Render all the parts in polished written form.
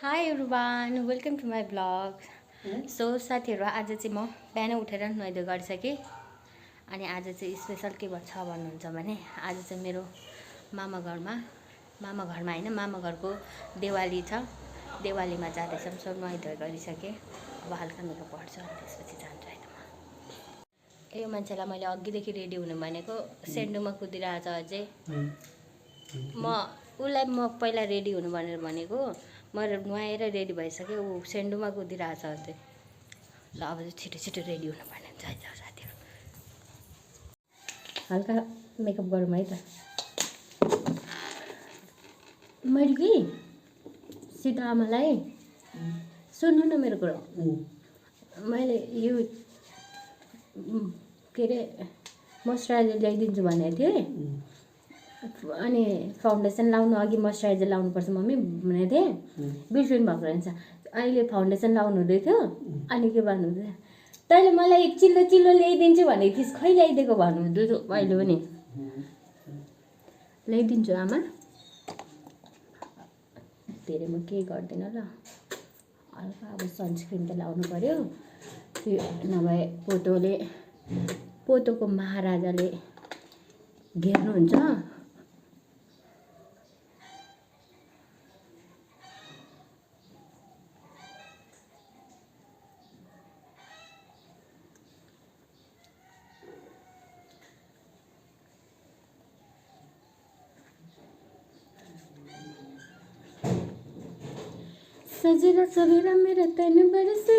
High everyone welcome to my blog. So साथीहरू आज चाहिँ म बिहानै उठेर नुहाइधुवाइ गरिसकेँ। अनि आज चाहिँ स्पेसल के छ भन्नुहुन्छ भने आज चाहिँ मेरो मामा घरमा होइन मामा घरको देवाली छ। देवालीमा जाँदैछौँ। सो नुहाइधुवाइ गरिसकेँ। अब हल्का मेकअप पर्छ अनि त्यसपछि जान्छु होइन म। यो मान्छेलाई मैले अघिदेखि रेडी हुनु भनेको सेन्डुमा कुदिरहेछ अझै। उसलाई पहिला रेडी हुनु भनेर भनेको म नुहाएर रेडी भइसक्यो। ऊ सेन्डुमा कुदिरहेछ अझै। ल अब चाहिँ छिटो छिटो रेडी हुनु पर्ने हुन्छ है साथीहरू। हल्का मेकअप गरौँ है त। मैले कि सीता आमालाई सुन्नु न मेरो कुरो। मैले यो के अरे मोइस्चराइजर ल्याइदिन्छु भनेको थिएँ। अनि फाउन्डेसन लाउनु अघि मोइस्चराइजर लाउनुपर्छ मम्मी भनेको थिएँ। बिर्सिनु भएको रहेछ। अहिले फाउन्डेसन लाउनु हुँदै थियो। अनि के भन्नुहुँदै तैँले मलाई चिल्लो चिल्लो ल्याइदिन्छु भनेको थिइस्, खै ल्याइदिएको भन्नुहुँदै थियो अहिले पनि। ल्याइदिन्छु आमा। धेरै म केही गर्दिनँ ल। हल्का अब सनस्क्रिन त लाउनु पऱ्यो। त्यो नभए पोतोको महाराजाले घेर्नुहुन्छ। सजेरा सवेरा मेरा तन बरसे।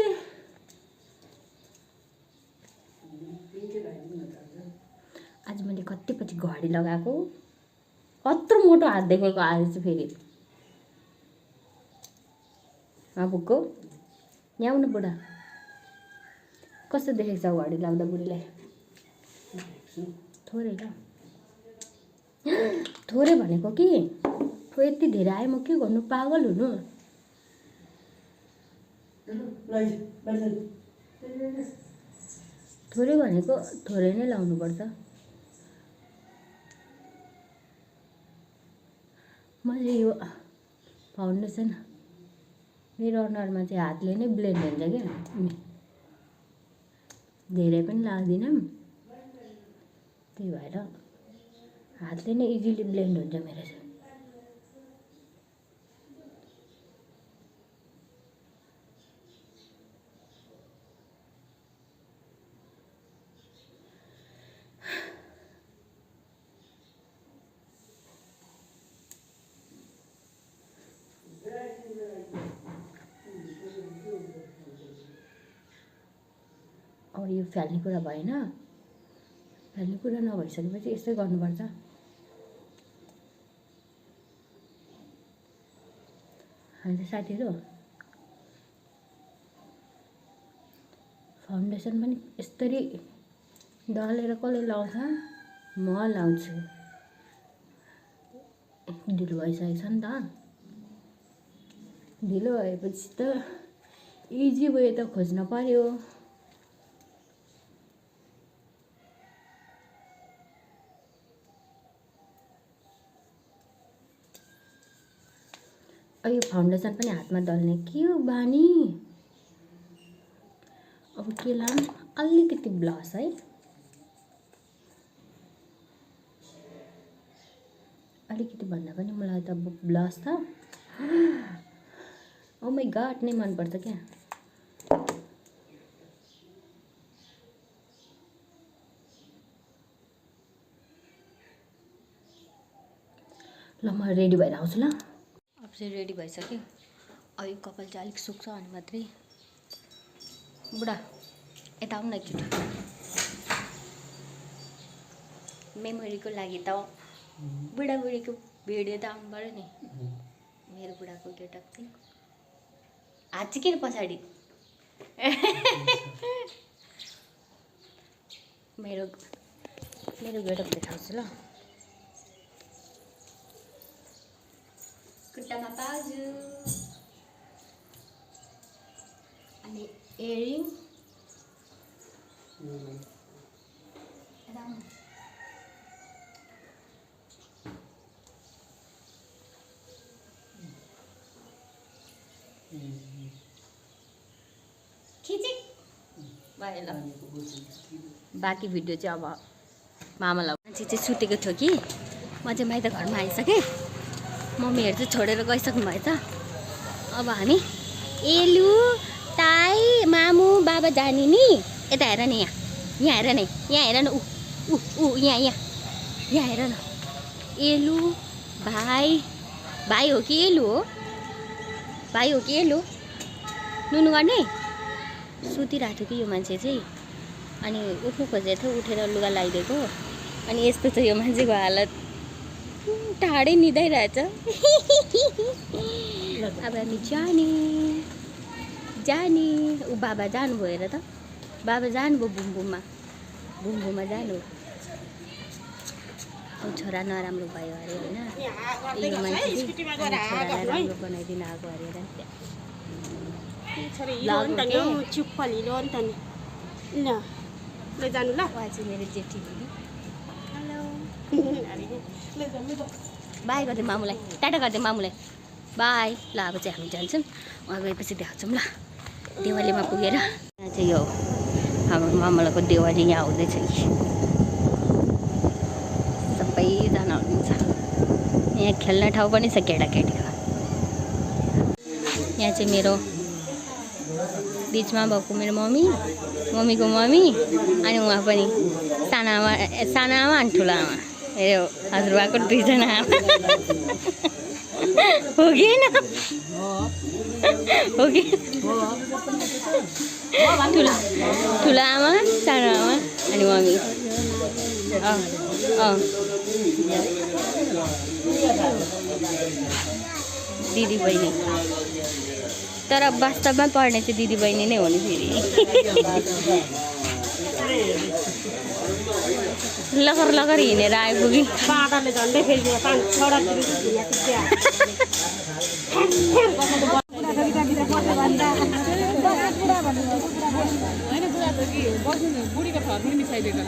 आज मैले कतिपट्टि घडी लगाएको कत्रो मोटो हात देखेको आज चाहिँ फेरि आफूको ल्याउनु बुढा कस्तो देखेको छ घडी लाउँदा बुढीलाई। थोरै ल थोरै भनेको कि यति धेरै आयो म के गर्नु पागल हुनु। थोरै भनेको थोरै नै लाउनुपर्छ। मैले यो फाउन्डेसन मेरो अनुहारमा चाहिँ हातले नै ब्लेन्ड हुन्छ क्या। धेरै पनि लाग्दिनँ। त्यही भएर हातले नै इजिली ब्लेन्ड हुन्छ मेरो चाहिँ। अब यो फाल्ने कुरा भएन। फाल्ने कुरा नभइसकेपछि यस्तै गर्नुपर्छ। अन्त साथीहरू फाउन्डेसन पनि यस्तरी दलेर कसले लाउँछ? म लाउँछु। ढिलो भइसकेको छ नि त। ढिलो भएपछि त इजी वे त खोज्न पर्यो। यो फाउन्डेसन पनि हातमा दल्ने के हो बानी। अब के लाऊँ? अलिकति ब्लस है। अलिकति भन्दा पनि मलाई त ब्लस त ओ माई गॉड नै मनपर्छ क्या। ल म रेडी भएर आउँछु ल। अब चाहिँ रेडी भइसक्यो। अब यो कपाल चाहिँ अलिक सुक्छ अनि मात्रै। बुढा यता आउनु न एकचोटि। मेमोरीको लागि त बुढाबुढीको भिडियो त आउनु पऱ्यो नि। मेरो बुढाको गेटअप चाहिँ हात चाहिँ किन पछाडि। मेरो गेटअप देखाउँछु ल। खुट्टामा बाजु अनि इयरिङ। बाँकी भिडियो चाहिँ अब मामालाई मान्छे चाहिँ सुतेको थियो कि म चाहिँ माइत घरमा आइसकेँ। मम्मीहरू चाहिँ छोडेर गइसक्नु भयो त। अब हामी एलु ताई मामु बाबा जाने नि। यता हेर न, यहाँ हेर न, यहाँ हेर न, यहाँ हेर न। एलु भाइ हो कि एलु हो? भाइ हो कि एलु? नुनु गर्ने सुतिरहेको थियो कि यो मान्छे चाहिँ। अनि उठ्नु खोजेको थियो, उठेर लुगा लगाइदिएको। अनि यस्तो छ यो मान्छेको हालत, टाढै निदाइरहेछ। अब हामी जाने ऊ बाबा जानुभयो हेर त। बाबा जानुभयो बुमबुममा जानु। अब छोरा नराम्रो भयो अरे होइन, यो मान्छे छोरालाई राम्रो बनाइदिन आएको अरे र। मेरो जेठी दिदी बाई गरिदियो मामुलाई, टाटा गरिदियो मामुलाई, बाई। ल अब चाहिँ हामी जान्छौँ, उहाँ गएपछि देखाउँछौँ ल। देवालीमा पुगेर यहाँ चाहिँ यो हाम्रो मामलाको देवाली यहाँ हुँदैछ कि सबैजना हुनुहुन्छ। यहाँ खेल्ने ठाउँ पनि छ केटाकेटीको। यहाँ चाहिँ मेरो बिचमा भएको मेरो मम्मीको मम्मी, अनि उहाँ पनि सानो आमा अनि ठुलो आमा। यो हजुरबाको दुईजना आमा हो कि होइन? हो कि? ठुलो आमा, सानो आमा अनि मम्मी। दिदी बहिनी, तर वास्तवमा पढ्ने चाहिँ दिदी बहिनी नै हो नि फेरि। लगर हिँडेर आइपुग्यो। बाटाले झन्डै फेरि बुढीको घर पनि मिसाइदिएको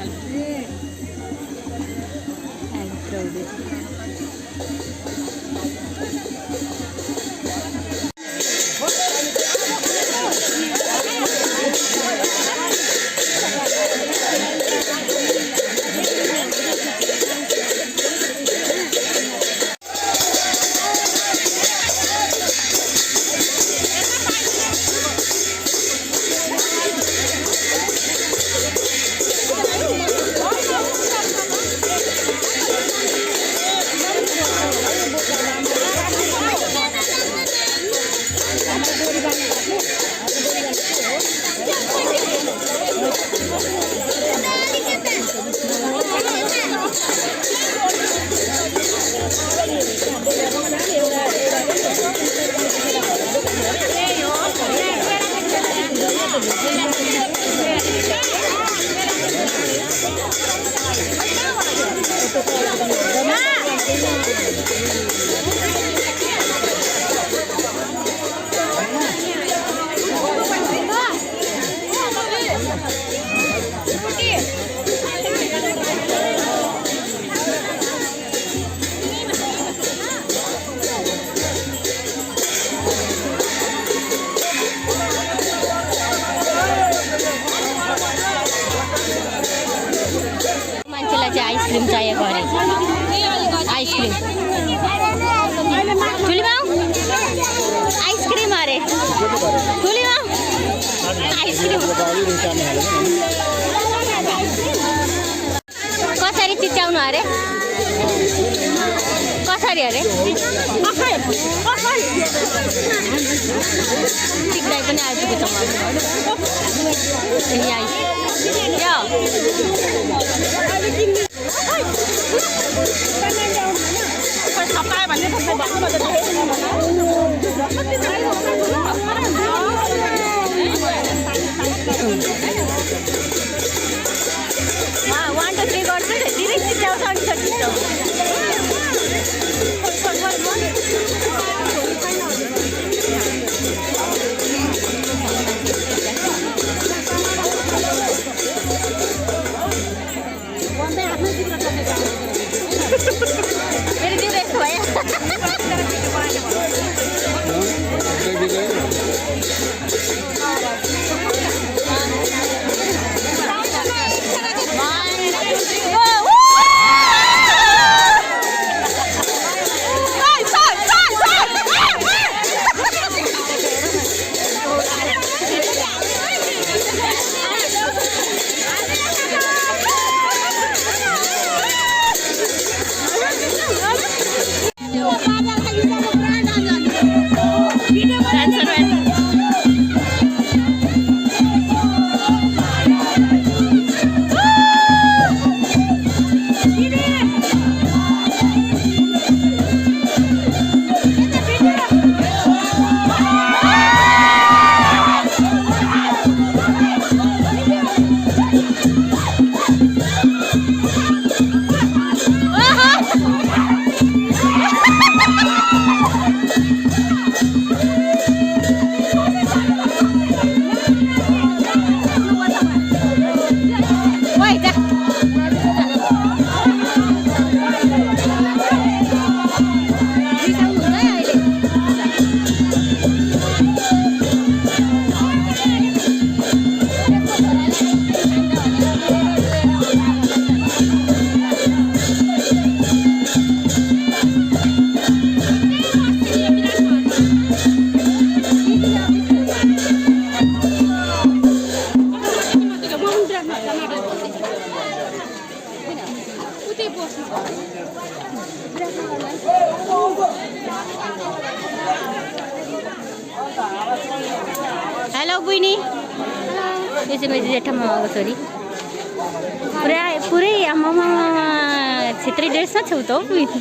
आइसक्रिम चाहिएको अरे, आइसक्रिम ठुली बाउ, आइसक्रिम अरे ठुली बाउ, आइसक्रिम कसरी चिच्याउनु अरे, कसरी अरे? टिक्दै पनि आइपुगेछ वान टू थ्री गर्छु डिरेक्ट चिच्याउँछ अनि चिच्याउँछ। मेरो जिउ यस्तो भयो। हेलो बुइनी, यो चाहिँ मेरो जेठा मामाको छोरी। पुरै आमामा छेत्री ड्रेसमा छेउ त हौ बुइनी।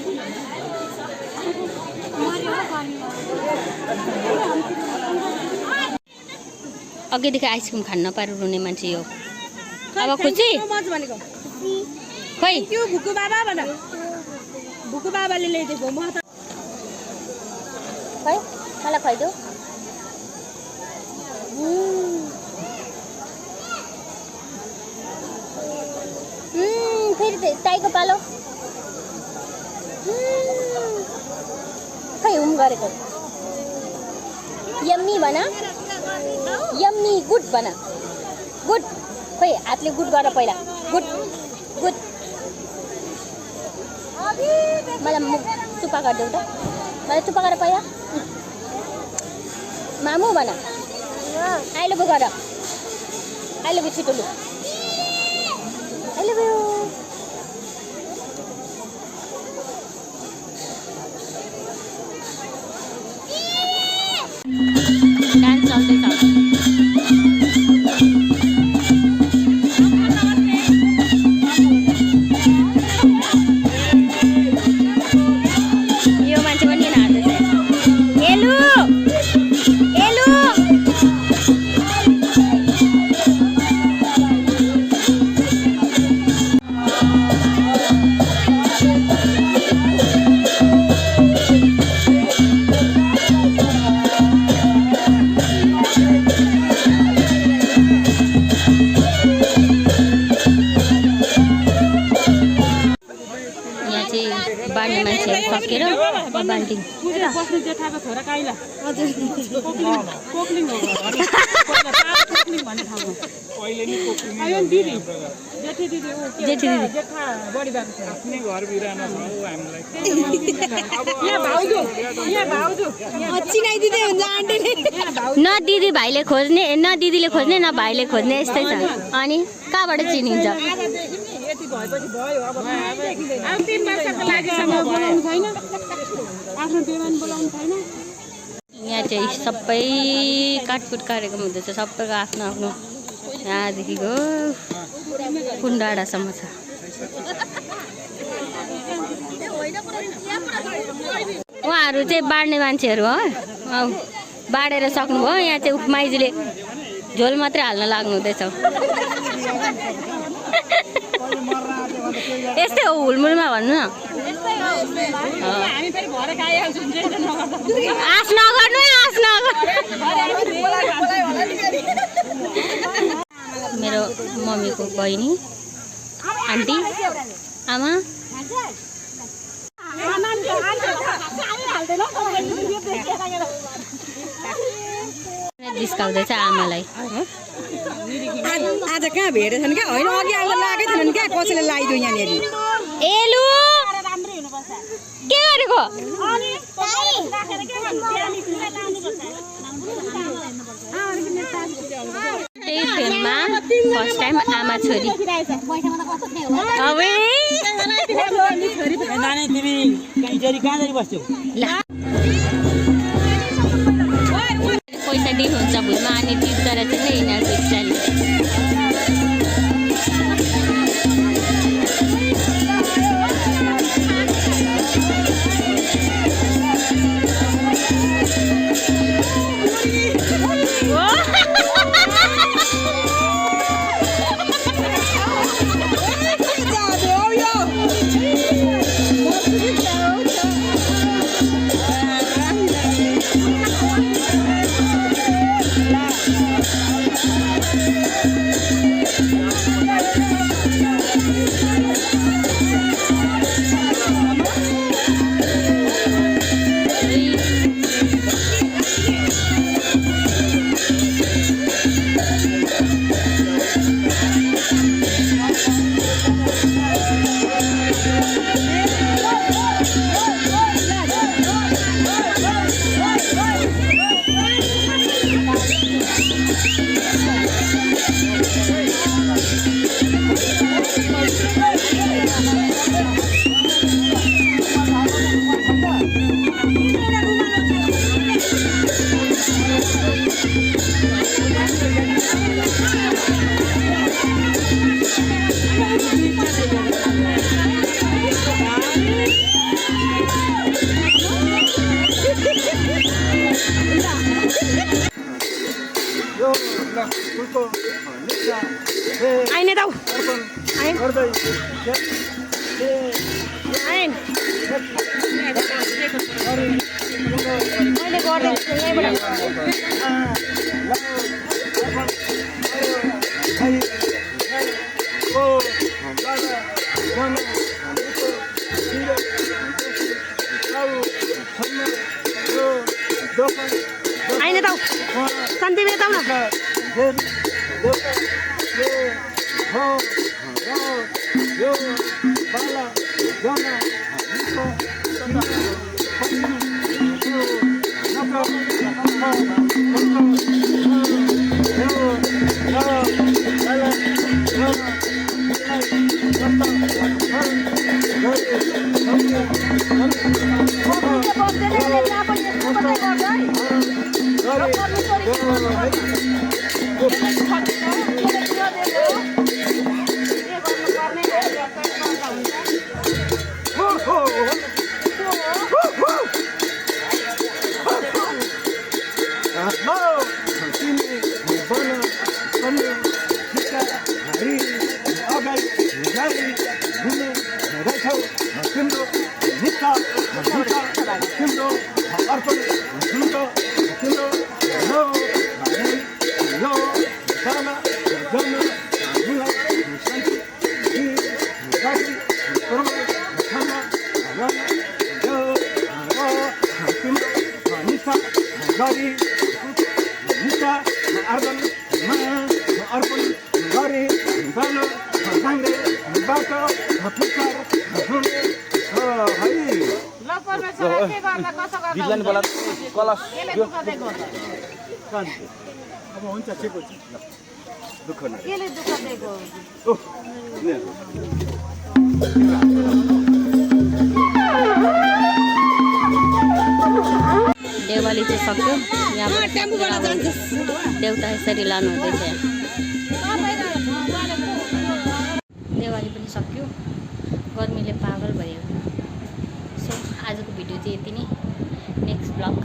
अघिदेखि आइसक्रिम खान नपाएर रुने मान्छे यो। अब खुसी खै भुकु बाबा भन, भुकु बाबाले ल्याइदिएको म त खै मलाई खुवाइदेऊ। फेरि टाइको पालो खै हुम गरेको। यम्मी भन, यम्मी गुड भन, गुड। खै हातले गुड गर पहिला, गुड गुड। मलाई चुप्पा गरिदेऊ त, मलाई चुप्पा गर पहिला। मामु भन, आई लभ यु गर, आई लभ यु छिटो लु, आई लभ यु। डान्स चल्दैछ। यो मान्छे पनि किन हाल्दैछ? एलु एलु बाँड्ने मान्छेहरू सकेर बाँडिदिउँ। बस्ने जेठाको छोरा काइला हजुर कोक्लिङ हो कोक्लिङ भन्ने ठाउँमा अहिले नि कोक्लिङ आयो नि दिदी जेठी दिदी ओ के जेठा बडी बाबु छ आफ्नै घर बिरानो छ उ हामीलाई यहाँ भाउजू चिनाइदिँदै हुन्छ आन्टीले। न दिदी भाइले खोज्ने, न दिदीले खोज्ने, न भाइले खोज्ने, यस्तै छ। अनि कहाँबाट चिनिन्छ? यति भएपछि भयो। अब 3 वर्षको लागि बोलाउनु छैन, आफ्नो बेमान बोलाउनु छैन। यहाँ चाहिँ सबै काटकुट काटेको हुँदैछ, सबैको आफ्नो आफ्नो। यहाँदेखिको कुण्डाडासम्म छ। उहाँहरू चाहिँ बाँड्ने मान्छेहरू हो। बाँडेर सक्नुभयो। यहाँ चाहिँ माइजूले झोल मात्रै हाल्न लाग्नु हुँदैछ। यस्तै हो हुलमुलमा भन्नु न। आश नगर्नु, आश नगर्नु। मेरो मम्मीको बहिनी, आन्टी, आमा। जिस्काउँदैछ आमालाई। आज कहाँ भेटेछन् क्या? होइन अघि आएर लगाएकै थिएनन् क्या? कसैले लगाइदियो यहाँनिर। एलु के गरेको? त्यही फिल्ममा फर्स्ट टाइम आमा छोरी। पैसा दिनुहुन्छ भुइँमा अनि तिर्दो रहेछ नि यिनीहरूको स्टाइल। आइन दाउ आइन आइन मैले गर्दैछु आइन दाउ शान्ति बेताउ न बिजलानी बोला कलश अब हुन्छ ठिक हुन्छ दुःख न केले दुःख दिएको देवाली चाहिँ सक्यो यहाँ देउता यसरी लानु हुँदैछ। देवाली पनि सक्यो, गर्मीले पागल भयो। सो आजको भिडियो चाहिँ यति नै। Next blog